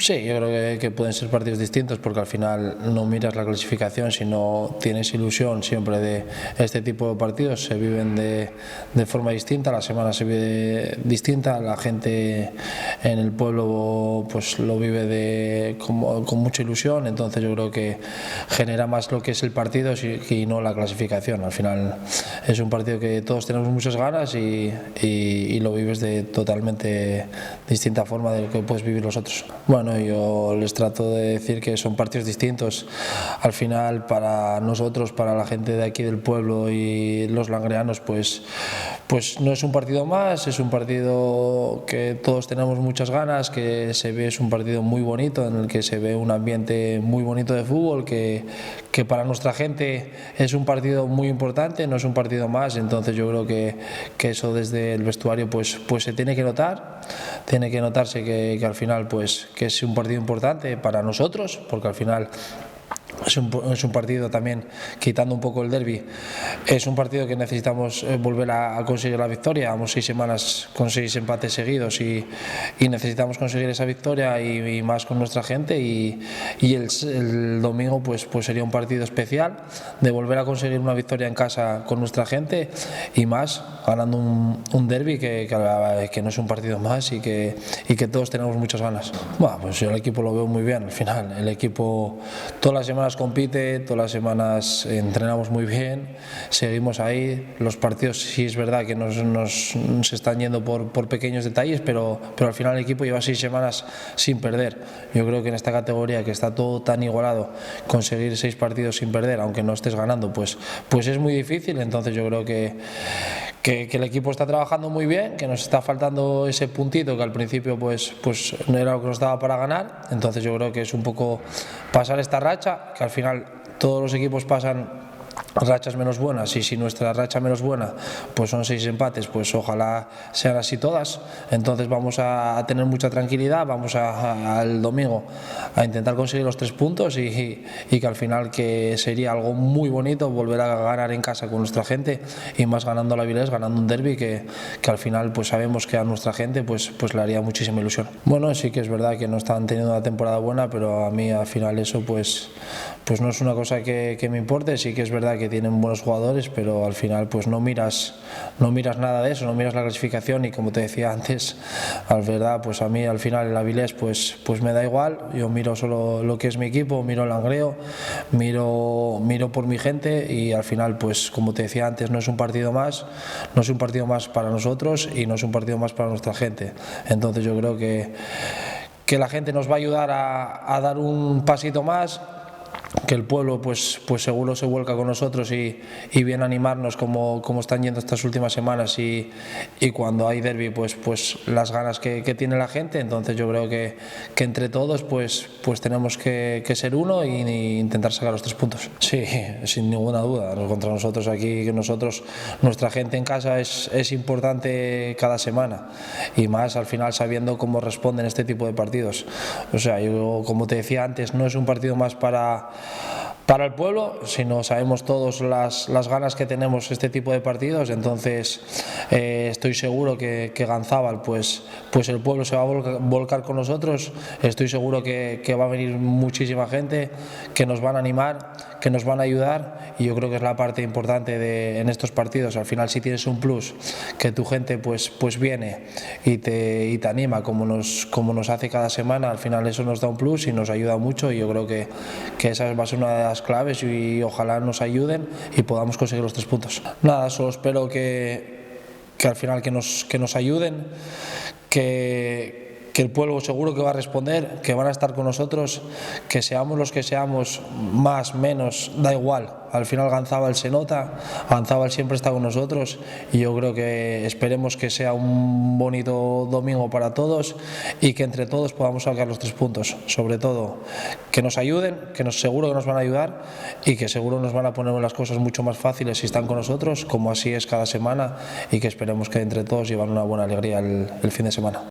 Sí, yo creo que pueden ser partidos distintos porque al final no miras la clasificación, sino tienes ilusión siempre de este tipo de partidos. Se viven de forma distinta, la semana se vive distinta, la gente en el pueblo pues lo vive con mucha ilusión, entonces yo creo que genera más lo que es el partido y no la clasificación. Al final es un partido que todos tenemos muchas ganas y lo vives de totalmente distinta forma de lo que puedes vivir los otros. Bueno, yo les trato de decir que son partidos distintos. Al final, para nosotros, para la gente de aquí del pueblo y los langreanos, pues no es un partido más, es un partido que todos tenemos muchas ganas, que se ve, es un partido muy bonito, en el que se ve un ambiente muy bonito de fútbol, que para nuestra gente es un partido muy importante, no es un partido más. Entonces yo creo que eso desde el vestuario pues se tiene que notar, tiene que notarse que al final pues que es un partido importante para nosotros, porque al final es un partido también, quitando un poco el derbi, es un partido que necesitamos volver a conseguir la victoria. Llevamos 6 semanas con 6 empates seguidos y necesitamos conseguir esa victoria y más con nuestra gente, y el domingo pues sería un partido especial de volver a conseguir una victoria en casa con nuestra gente y más ganando un derbi que no es un partido más y que todos tenemos muchas ganas. Bueno, pues yo el equipo lo veo muy bien. Al final el equipo todas las semanas compite, todas las semanas entrenamos muy bien, seguimos ahí. Los partidos sí es verdad que se están yendo por pequeños detalles, pero al final el equipo lleva 6 semanas sin perder. Yo creo que en esta categoría, que está todo tan igualado, conseguir 6 partidos sin perder, aunque no estés ganando, pues es muy difícil. Entonces yo creo que el equipo está trabajando muy bien, que nos está faltando ese puntito que al principio pues no era lo que nos daba para ganar. Entonces yo creo que es un poco pasar esta racha, que al final todos los equipos pasan rachas menos buenas, y si nuestra racha menos buena pues son 6 empates, pues ojalá sean así todas. Entonces vamos a tener mucha tranquilidad, vamos al domingo a intentar conseguir los 3 puntos y que al final, que sería algo muy bonito volver a ganar en casa con nuestra gente, y más ganando la Avilés, ganando un derbi que al final pues sabemos que a nuestra gente pues le haría muchísima ilusión. Bueno, sí que es verdad que no están teniendo una temporada buena, pero a mí al final eso pues no es una cosa que me importe. Sí que es verdad que tienen buenos jugadores, pero al final pues no miras nada de eso, no miras la clasificación, y como te decía antes, al verdad pues a mí al final el Avilés pues me da igual. Yo miro solo lo que es mi equipo, miro el Langreo, miro por mi gente, y al final pues como te decía antes, no es un partido más para nosotros y no es un partido más para nuestra gente. Entonces yo creo que la gente nos va a ayudar a dar un pasito más, que el pueblo pues seguro se vuelca con nosotros y viene a animarnos como están yendo estas últimas semanas, y cuando hay derbi pues las ganas que tiene la gente. Entonces yo creo que entre todos pues tenemos que ser uno e intentar sacar los 3 puntos. Sí, sin ninguna duda, contra nosotros aquí, nuestra gente en casa es importante cada semana, y más al final sabiendo cómo responden este tipo de partidos. O sea, yo como te decía antes, no es un partido más para el pueblo, sino sabemos todos las ganas que tenemos este tipo de partidos. Entonces estoy seguro que Ganzábal pues el pueblo se va a volcar con nosotros. Estoy seguro que va a venir muchísima gente, que nos van a animar, que nos van a ayudar, y yo creo que es la parte importante en estos partidos. Al final, si tienes un plus, que tu gente pues viene y te anima como nos hace cada semana, al final eso nos da un plus y nos ayuda mucho, y yo creo que esa va a ser una de las claves, y ojalá nos ayuden y podamos conseguir los 3 puntos. Nada, solo espero que al final que nos ayuden, que el pueblo seguro que va a responder, que van a estar con nosotros, que seamos los que seamos, más, menos, da igual. Al final Ganzábal se nota, Ganzábal siempre está con nosotros, y yo creo que esperemos que sea un bonito domingo para todos, y que entre todos podamos sacar los 3 puntos. Sobre todo, que nos ayuden, seguro que nos van a ayudar, y que seguro nos van a poner las cosas mucho más fáciles si están con nosotros, como así es cada semana, y que esperemos que entre todos llevar una buena alegría el fin de semana.